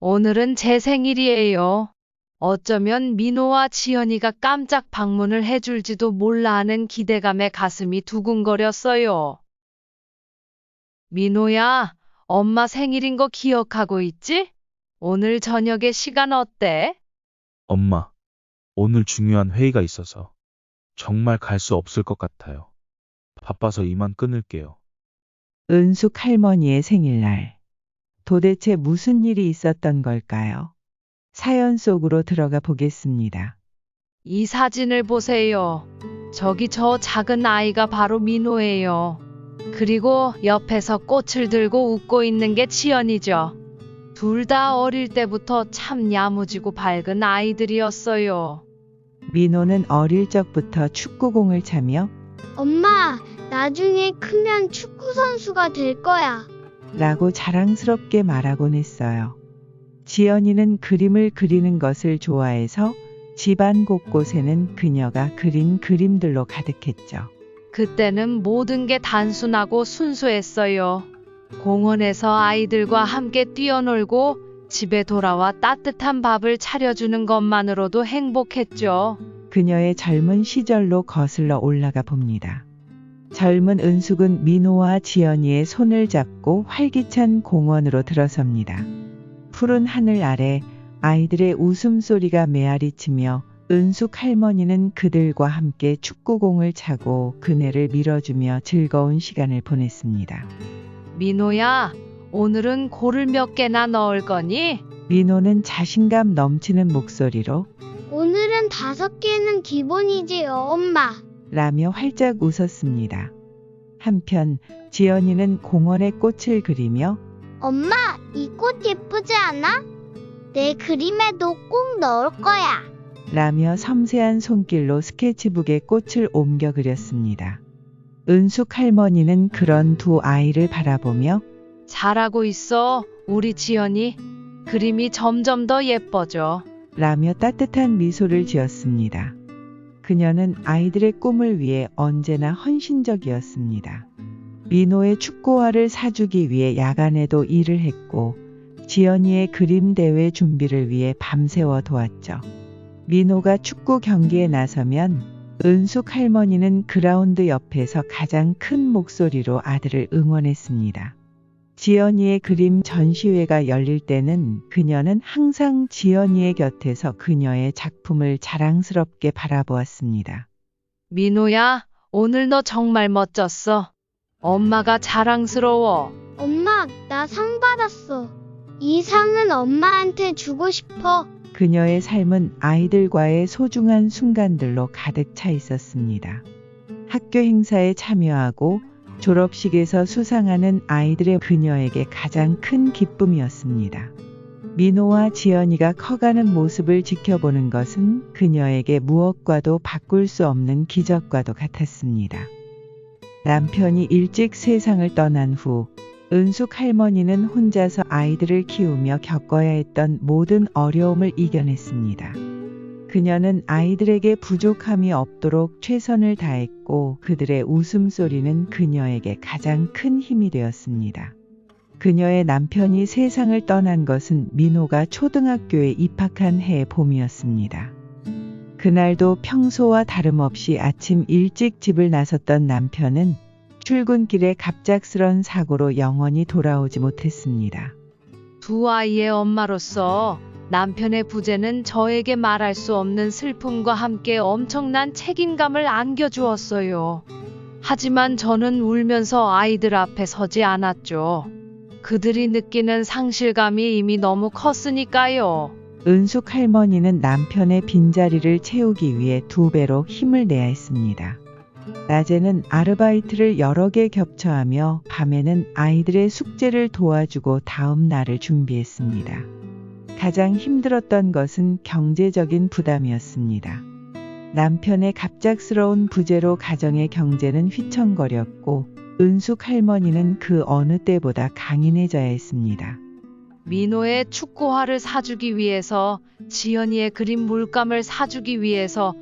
오늘은 제 생일이에요. 어쩌면 민호와 지연이가 깜짝 방문을 해줄지도 몰라 하는 기대감에 가슴이 두근거렸어요. 민호야, 엄마 생일인 거 기억하고 있지? 오늘 저녁에 시간 어때? 엄마, 오늘 중요한 회의가 있어서 정말 갈 수 없을 것 같아요. 바빠서 이만 끊을게요. 은숙 할머니의 생일날. 도대체 무슨 일이 있었던 걸까요? 사연 속으로 들어가 보겠습니다. 이 사진을 보세요. 저기 저 작은 아이가 바로 민호예요. 그리고 옆에서 꽃을 들고 웃고 있는 게 지연이죠. 둘 다 어릴 때부터 참 야무지고 밝은 아이들이었어요. 민호는 어릴 적부터 축구공을 차며 엄마, 나중에 크면 축구 선수가 될 거야. 라고 자랑스럽게 말하곤 했어요. 지연이는 그림을 그리는 것을 좋아해서 집안 곳곳에는 그녀가 그린 그림들로 가득했죠. 그때는 모든 게 단순하고 순수했어요. 공원에서 아이들과 함께 뛰어놀고 집에 돌아와 따뜻한 밥을 차려주는 것만으로도 행복했죠. 그녀의 젊은 시절로 거슬러 올라가 봅니다. 젊은 은숙은 민호와 지연이의 손을 잡고 활기찬 공원으로 들어섭니다. 푸른 하늘 아래 아이들의 웃음소리가 메아리치며 은숙 할머니는 그들과 함께 축구공을 차고 그네를 밀어주며 즐거운 시간을 보냈습니다. 민호야, 오늘은 골을 몇 개나 넣을 거니? 민호는 자신감 넘치는 목소리로 오늘은 5개는 기본이지요, 엄마. 라며 활짝 웃었습니다. 한편 지연이는 공원에 꽃을 그리며 엄마, 이 꽃 예쁘지 않아? 내 그림에도 꼭 넣을 거야. 라며 섬세한 손길로 스케치북에 꽃을 옮겨 그렸습니다. 은숙 할머니는 그런 두 아이를 바라보며 잘하고 있어, 우리 지연이. 그림이 점점 더 예뻐져. 라며 따뜻한 미소를 지었습니다. 그녀는 아이들의 꿈을 위해 언제나 헌신적이었습니다. 민호의 축구화를 사주기 위해 야간에도 일을 했고 지연이의 그림 대회 준비를 위해 밤새워 도왔죠. 민호가 축구 경기에 나서면 은숙 할머니는 그라운드 옆에서 가장 큰 목소리로 아들을 응원했습니다. 지연이의 그림 전시회가 열릴 때는 그녀는 항상 지연이의 곁에서 그녀의 작품을 자랑스럽게 바라보았습니다. 민호야, 오늘 너 정말 멋졌어. 엄마가 자랑스러워. 엄마, 나 상 받았어. 이 상은 엄마한테 주고 싶어. 그녀의 삶은 아이들과의 소중한 순간들로 가득 차 있었습니다. 학교 행사에 참여하고 졸업식에서 수상하는 아이들의 그녀에게 가장 큰 기쁨이었습니다. 민호와 지연이가 커가는 모습을 지켜보는 것은 그녀에게 무엇과도 바꿀 수 없는 기적과도 같았습니다. 남편이 일찍 세상을 떠난 후 은숙 할머니는 혼자서 아이들을 키우며 겪어야 했던 모든 어려움을 이겨냈습니다. 그녀는 아이들에게 부족함이 없도록 최선을 다했고 그들의 웃음소리는 그녀에게 가장 큰 힘이 되었습니다. 그녀의 남편이 세상을 떠난 것은 민호가 초등학교에 입학한 해의 봄이었습니다. 그날도 평소와 다름없이 아침 일찍 집을 나섰던 남편은 출근길에 갑작스런 사고로 영원히 돌아오지 못했습니다. 두 아이의 엄마로서 남편의 부재는 저에게 말할 수 없는 슬픔과 함께 엄청난 책임감을 안겨주었어요. 하지만 저는 울면서 아이들 앞에 서지 않았죠. 그들이 느끼는 상실감이 이미 너무 컸으니까요. 은숙 할머니는 남편의 빈자리를 채우기 위해 2배로 힘을 내야 했습니다. 낮에는 아르바이트를 여러 개 겹쳐하며 밤에는 아이들의 숙제를 도와주고 다음 날을 준비했습니다. 가장 힘들었던 것은 경제적인 부담이었습니다. 남편의 갑작스러운 부재로 가정의 경제는 휘청거렸고 은숙 할머니는 그 어느 때보다 강인해져야 했습니다. 민호의 축구화를 사주기 위해서, 지연이의 그림 물감을 사주기 위해서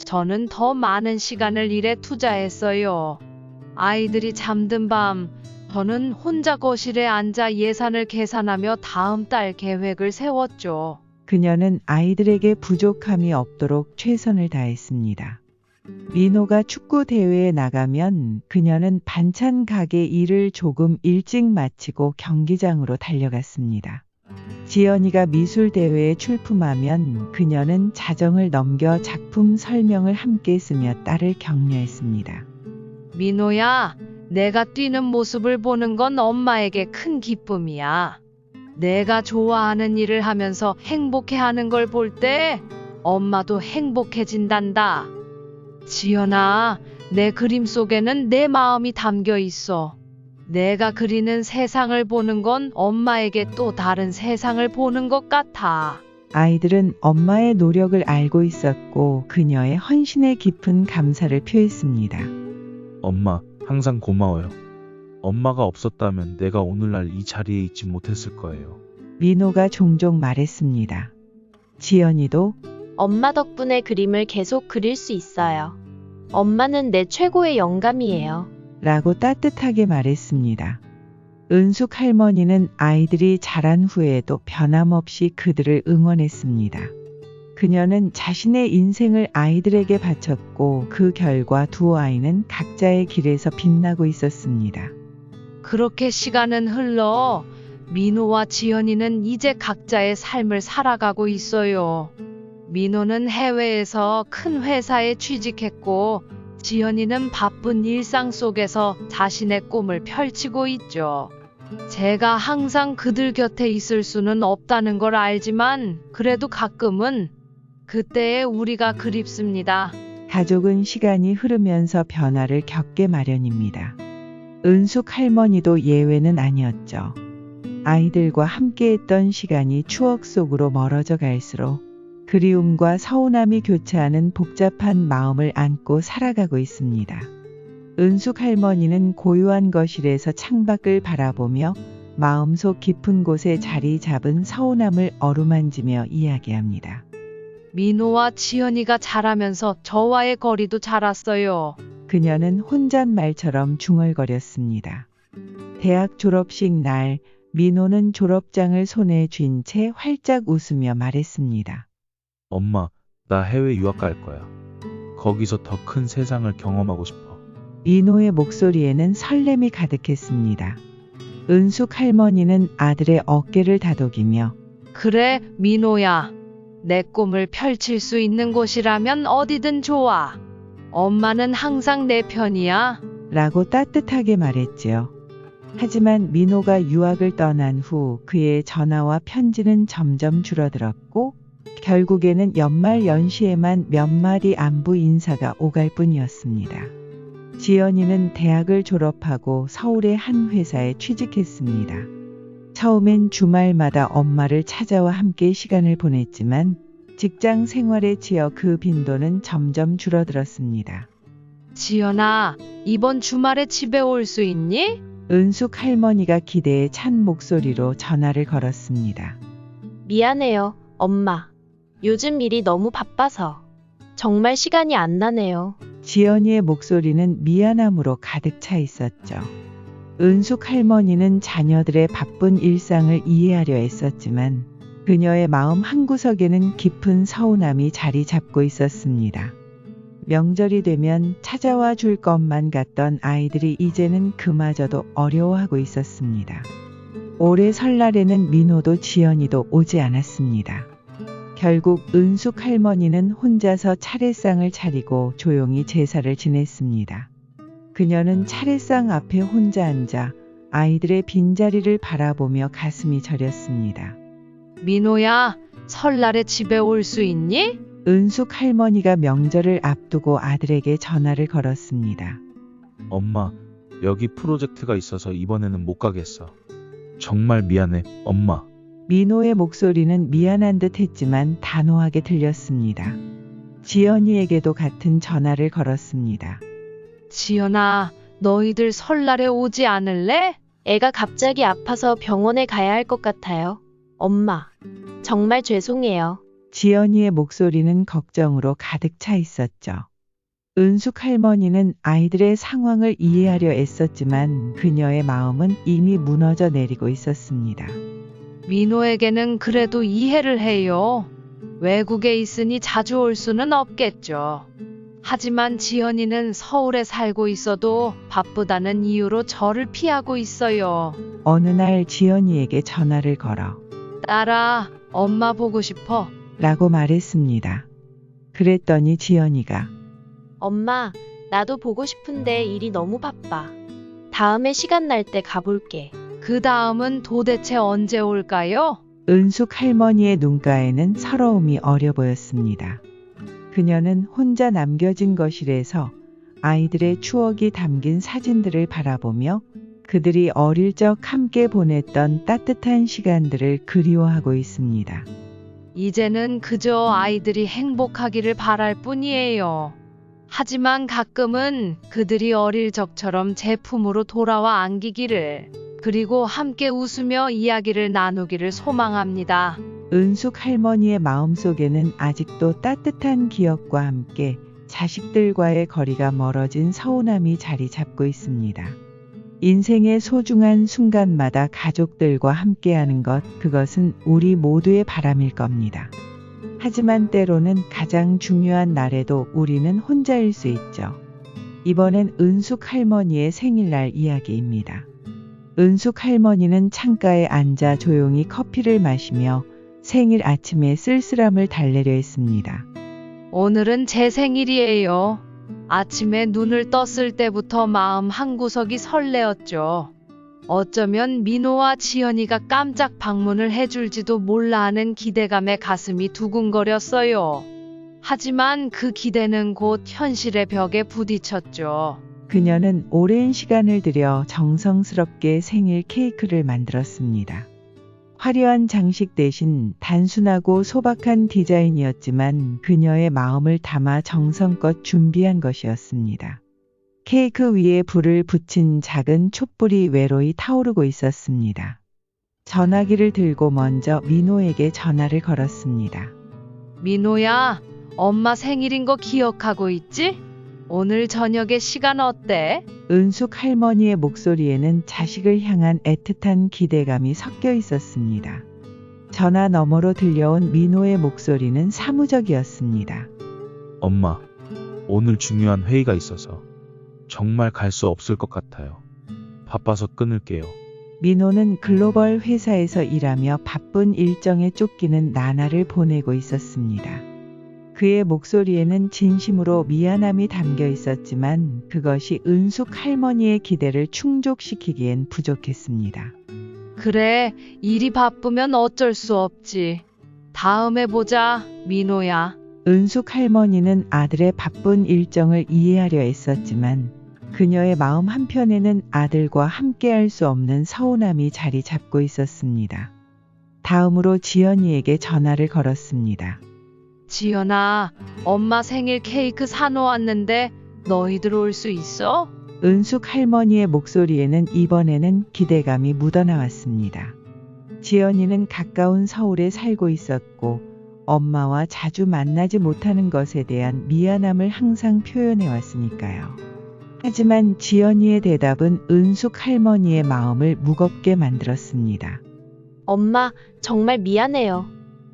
저는 더 많은 시간을 일에 투자했어요. 아이들이 잠든 밤, 저는 혼자 거실에 앉아 예산을 계산하며 다음 달 계획을 세웠죠. 그녀는 아이들에게 부족함이 없도록 최선을 다했습니다. 민호가 축구 대회에 나가면 그녀는 반찬 가게 일을 조금 일찍 마치고 경기장으로 달려갔습니다. 지연이가 미술 대회에 출품하면 그녀는 자정을 넘겨 작품 설명을 함께 쓰며 딸을 격려했습니다. 민호야, 내가 뛰는 모습을 보는 건 엄마에게 큰 기쁨이야. 내가 좋아하는 일을 하면서 행복해하는 걸 볼 때 엄마도 행복해진단다. 지연아, 내 그림 속에는 내 마음이 담겨 있어. 내가 그리는 세상을 보는 건 엄마에게 또 다른 세상을 보는 것 같아. 아이들은 엄마의 노력을 알고 있었고 그녀의 헌신에 깊은 감사를 표했습니다. 엄마, 항상 고마워요. 엄마가 없었다면 내가 오늘날 이 자리에 있지 못했을 거예요. 민호가 종종 말했습니다. 지연이도 엄마 덕분에 그림을 계속 그릴 수 있어요. 엄마는 내 최고의 영감이에요. 라고 따뜻하게 말했습니다. 은숙 할머니는 아이들이 자란 후에도 변함없이 그들을 응원했습니다. 그녀는 자신의 인생을 아이들에게 바쳤고 그 결과 두 아이는 각자의 길에서 빛나고 있었습니다. 그렇게 시간은 흘러 민호와 지연이는 이제 각자의 삶을 살아가고 있어요. 민호는 해외에서 큰 회사에 취직했고 지연이는 바쁜 일상 속에서 자신의 꿈을 펼치고 있죠. 제가 항상 그들 곁에 있을 수는 없다는 걸 알지만 그래도 가끔은 그때의 우리가 그립습니다. 가족은 시간이 흐르면서 변화를 겪게 마련입니다. 은숙 할머니도 예외는 아니었죠. 아이들과 함께했던 시간이 추억 속으로 멀어져 갈수록 그리움과 서운함이 교차하는 복잡한 마음을 안고 살아가고 있습니다. 은숙 할머니는 고요한 거실에서 창밖을 바라보며 마음속 깊은 곳에 자리 잡은 서운함을 어루만지며 이야기합니다. 민호와 지연이가 자라면서 저와의 거리도 자랐어요. 그녀는 혼잣말처럼 중얼거렸습니다. 대학 졸업식 날 민호는 졸업장을 손에 쥔 채 활짝 웃으며 말했습니다. 엄마, 나 해외 유학 갈 거야. 거기서 더 큰 세상을 경험하고 싶어. 민호의 목소리에는 설렘이 가득했습니다. 은숙 할머니는 아들의 어깨를 다독이며 그래, 민호야. 내 꿈을 펼칠 수 있는 곳이라면 어디든 좋아. 엄마는 항상 내 편이야. 라고 따뜻하게 말했지요. 하지만 민호가 유학을 떠난 후 그의 전화와 편지는 점점 줄어들었고 결국에는 연말 연시에만 몇 마디 안부 인사가 오갈 뿐이었습니다. 지연이는 대학을 졸업하고 서울의 한 회사에 취직했습니다. 처음엔 주말마다 엄마를 찾아와 함께 시간을 보냈지만 직장 생활에 치여 그 빈도는 점점 줄어들었습니다. 지연아, 이번 주말에 집에 올 수 있니? 은숙 할머니가 기대에 찬 목소리로 전화를 걸었습니다. 미안해요, 엄마. 요즘 일이 너무 바빠서. 정말 시간이 안 나네요. 지연이의 목소리는 미안함으로 가득 차 있었죠. 은숙 할머니는 자녀들의 바쁜 일상을 이해하려 애썼지만 그녀의 마음 한구석에는 깊은 서운함이 자리 잡고 있었습니다. 명절이 되면 찾아와 줄 것만 같던 아이들이 이제는 그마저도 어려워하고 있었습니다. 올해 설날에는 민호도 지연이도 오지 않았습니다. 결국 은숙 할머니는 혼자서 차례상을 차리고 조용히 제사를 지냈습니다. 그녀는 차례상 앞에 혼자 앉아 아이들의 빈자리를 바라보며 가슴이 저렸습니다. 민호야, 설날에 집에 올 수 있니? 은숙 할머니가 명절을 앞두고 아들에게 전화를 걸었습니다. 엄마, 여기 프로젝트가 있어서 이번에는 못 가겠어. 정말 미안해, 엄마. 민호의 목소리는 미안한 듯 했지만 단호하게 들렸습니다. 지연이에게도 같은 전화를 걸었습니다. 지연아, 너희들 설날에 오지 않을래? 애가 갑자기 아파서 병원에 가야 할 것 같아요. 엄마, 정말 죄송해요. 지연이의 목소리는 걱정으로 가득 차 있었죠. 은숙 할머니는 아이들의 상황을 이해하려 애썼지만 그녀의 마음은 이미 무너져 내리고 있었습니다. 민호에게는 그래도 이해를 해요. 외국에 있으니 자주 올 수는 없겠죠. 하지만 지연이는 서울에 살고 있어도 바쁘다는 이유로 저를 피하고 있어요. 어느 날 지연이에게 전화를 걸어 딸아, 엄마 보고 싶어. 라고 말했습니다. 그랬더니 지연이가 엄마, 나도 보고 싶은데 일이 너무 바빠. 다음에 시간 날 때 가볼게. 그 다음은 도대체 언제 올까요? 은숙 할머니의 눈가에는 서러움이 어려 보였습니다. 그녀는 혼자 남겨진 거실에서 아이들의 추억이 담긴 사진들을 바라보며 그들이 어릴 적 함께 보냈던 따뜻한 시간들을 그리워하고 있습니다. 이제는 그저 아이들이 행복하기를 바랄 뿐이에요. 하지만 가끔은 그들이 어릴 적처럼 제 품으로 돌아와 안기기를, 그리고 함께 웃으며 이야기를 나누기를 소망합니다. 은숙 할머니의 마음속에는 아직도 따뜻한 기억과 함께 자식들과의 거리가 멀어진 서운함이 자리 잡고 있습니다. 인생의 소중한 순간마다 가족들과 함께하는 것, 그것은 우리 모두의 바람일 겁니다. 하지만 때로는 가장 중요한 날에도 우리는 혼자일 수 있죠. 이번엔 은숙 할머니의 생일날 이야기입니다. 은숙 할머니는 창가에 앉아 조용히 커피를 마시며 생일 아침에 쓸쓸함을 달래려 했습니다. 오늘은 제 생일이에요. 아침에 눈을 떴을 때부터 마음 한구석이 설레었죠. 어쩌면 민호와 지연이가 깜짝 방문을 해줄지도 몰라 하는 기대감에 가슴이 두근거렸어요. 하지만 그 기대는 곧 현실의 벽에 부딪혔죠. 그녀는 오랜 시간을 들여 정성스럽게 생일 케이크를 만들었습니다. 화려한 장식 대신 단순하고 소박한 디자인이었지만 그녀의 마음을 담아 정성껏 준비한 것이었습니다. 케이크 위에 불을 붙인 작은 촛불이 외로이 타오르고 있었습니다. 전화기를 들고 먼저 민호에게 전화를 걸었습니다. 민호야, 엄마 생일인 거 기억하고 있지? 오늘 저녁에 시간 어때? 은숙 할머니의 목소리에는 자식을 향한 애틋한 기대감이 섞여 있었습니다. 전화 너머로 들려온 민호의 목소리는 사무적이었습니다. 엄마, 오늘 중요한 회의가 있어서 정말 갈 수 없을 것 같아요. 바빠서 끊을게요. 민호는 글로벌 회사에서 일하며 바쁜 일정에 쫓기는 나날을 보내고 있었습니다. 그의 목소리에는 진심으로 미안함이 담겨 있었지만 그것이 은숙 할머니의 기대를 충족시키기엔 부족했습니다. 그래, 일이 바쁘면 어쩔 수 없지. 다음에 보자, 민호야. 은숙 할머니는 아들의 바쁜 일정을 이해하려 했었지만 그녀의 마음 한편에는 아들과 함께할 수 없는 서운함이 자리 잡고 있었습니다. 다음으로 지연이에게 전화를 걸었습니다. 지연아, 엄마 생일 케이크 사놓았는데 너희들 올 수 있어? 은숙 할머니의 목소리에는 이번에는 기대감이 묻어나왔습니다. 지연이는 가까운 서울에 살고 있었고 엄마와 자주 만나지 못하는 것에 대한 미안함을 항상 표현해 왔으니까요. 하지만 지연이의 대답은 은숙 할머니의 마음을 무겁게 만들었습니다. 엄마, 정말 미안해요.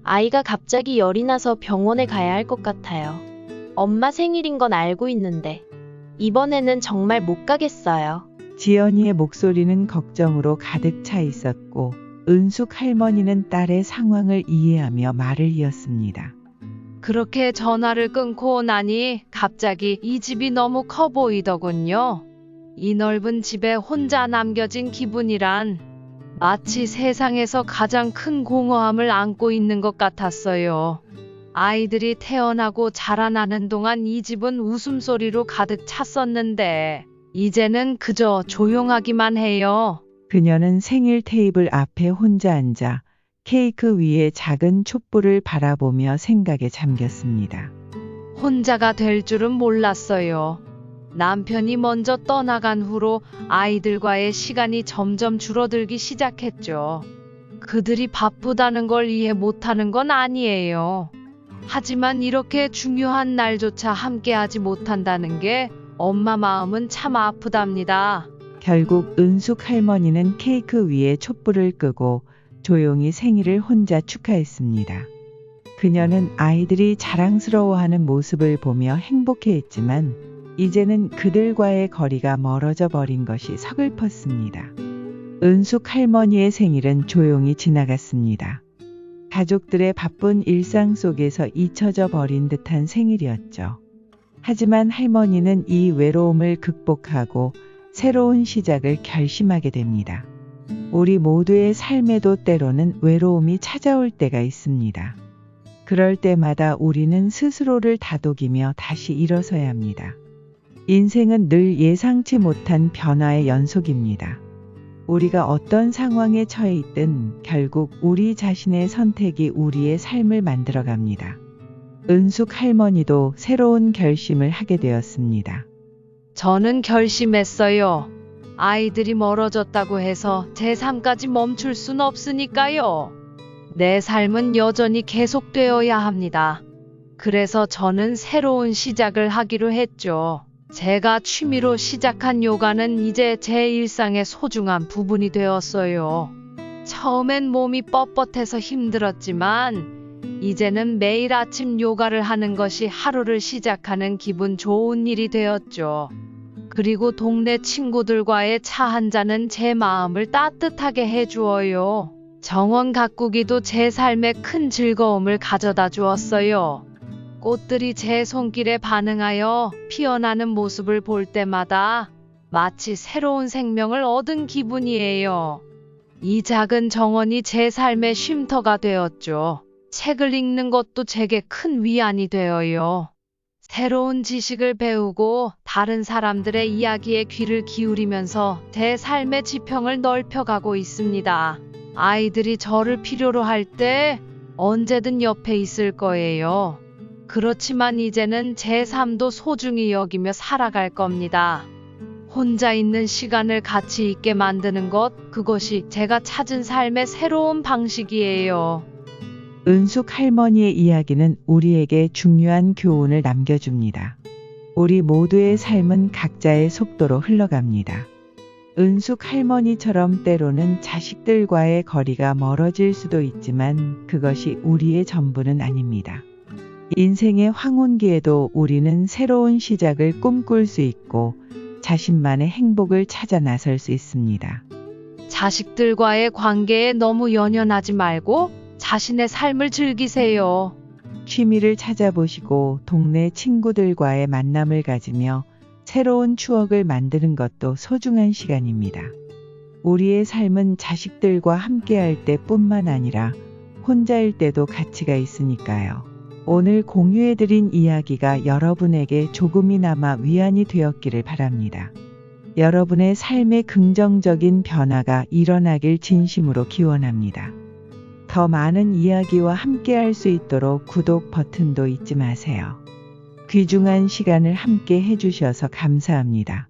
아이가 갑자기 열이 나서 병원에 가야 할 것 같아요. 엄마 생일인 건 알고 있는데 이번에는 정말 못 가겠어요. 지연이의 목소리는 걱정으로 가득 차 있었고 은숙 할머니는 딸의 상황을 이해하며 말을 이었습니다. 그렇게 전화를 끊고 나니 갑자기 이 집이 너무 커 보이더군요. 이 넓은 집에 혼자 남겨진 기분이란 마치 세상에서 가장 큰 공허함을 안고 있는 것 같았어요. 아이들이 태어나고 자라나는 동안 이 집은 웃음소리로 가득 찼었는데 이제는 그저 조용하기만 해요. 그녀는 생일 테이블 앞에 혼자 앉아 케이크 위에 작은 촛불을 바라보며 생각에 잠겼습니다. 혼자가 될 줄은 몰랐어요. 남편이 먼저 떠나간 후로 아이들과의 시간이 점점 줄어들기 시작했죠. 그들이 바쁘다는 걸 이해 못하는 건 아니에요. 하지만 이렇게 중요한 날조차 함께하지 못한다는 게 엄마 마음은 참 아프답니다. 결국 은숙 할머니는 케이크 위에 촛불을 끄고 조용히 생일을 혼자 축하했습니다. 그녀는 아이들이 자랑스러워하는 모습을 보며 행복해했지만 이제는 그들과의 거리가 멀어져 버린 것이 서글펐습니다. 은숙 할머니의 생일은 조용히 지나갔습니다. 가족들의 바쁜 일상 속에서 잊혀져 버린 듯한 생일이었죠. 하지만 할머니는 이 외로움을 극복하고 새로운 시작을 결심하게 됩니다. 우리 모두의 삶에도 때로는 외로움이 찾아올 때가 있습니다. 그럴 때마다 우리는 스스로를 다독이며 다시 일어서야 합니다. 인생은 늘 예상치 못한 변화의 연속입니다. 우리가 어떤 상황에 처해 있든 결국 우리 자신의 선택이 우리의 삶을 만들어갑니다. 은숙 할머니도 새로운 결심을 하게 되었습니다. 저는 결심했어요. 아이들이 멀어졌다고 해서 제 삶까지 멈출 순 없으니까요. 내 삶은 여전히 계속되어야 합니다. 그래서 저는 새로운 시작을 하기로 했죠. 제가 취미로 시작한 요가는 이제 제 일상의 소중한 부분이 되었어요. 처음엔 몸이 뻣뻣해서 힘들었지만 이제는 매일 아침 요가를 하는 것이 하루를 시작하는 기분 좋은 일이 되었죠. 그리고 동네 친구들과의 차 한 잔은 제 마음을 따뜻하게 해주어요. 정원 가꾸기도 제 삶에 큰 즐거움을 가져다 주었어요. 꽃들이 제 손길에 반응하여 피어나는 모습을 볼 때마다 마치 새로운 생명을 얻은 기분이에요. 이 작은 정원이 제 삶의 쉼터가 되었죠. 책을 읽는 것도 제게 큰 위안이 되어요. 새로운 지식을 배우고 다른 사람들의 이야기에 귀를 기울이면서 제 삶의 지평을 넓혀가고 있습니다. 아이들이 저를 필요로 할 때 언제든 옆에 있을 거예요. 그렇지만 이제는 제 삶도 소중히 여기며 살아갈 겁니다. 혼자 있는 시간을 가치 있게 만드는 것, 그것이 제가 찾은 삶의 새로운 방식이에요. 은숙 할머니의 이야기는 우리에게 중요한 교훈을 남겨줍니다. 우리 모두의 삶은 각자의 속도로 흘러갑니다. 은숙 할머니처럼 때로는 자식들과의 거리가 멀어질 수도 있지만 그것이 우리의 전부는 아닙니다. 인생의 황혼기에도 우리는 새로운 시작을 꿈꿀 수 있고 자신만의 행복을 찾아 나설 수 있습니다. 자식들과의 관계에 너무 연연하지 말고 자신의 삶을 즐기세요. 취미를 찾아보시고 동네 친구들과의 만남을 가지며 새로운 추억을 만드는 것도 소중한 시간입니다. 우리의 삶은 자식들과 함께할 때뿐만 아니라 혼자일 때도 가치가 있으니까요. 오늘 공유해드린 이야기가 여러분에게 조금이나마 위안이 되었기를 바랍니다. 여러분의 삶에 긍정적인 변화가 일어나길 진심으로 기원합니다. 더 많은 이야기와 함께할 수 있도록 구독 버튼도 잊지 마세요. 귀중한 시간을 함께 해주셔서 감사합니다.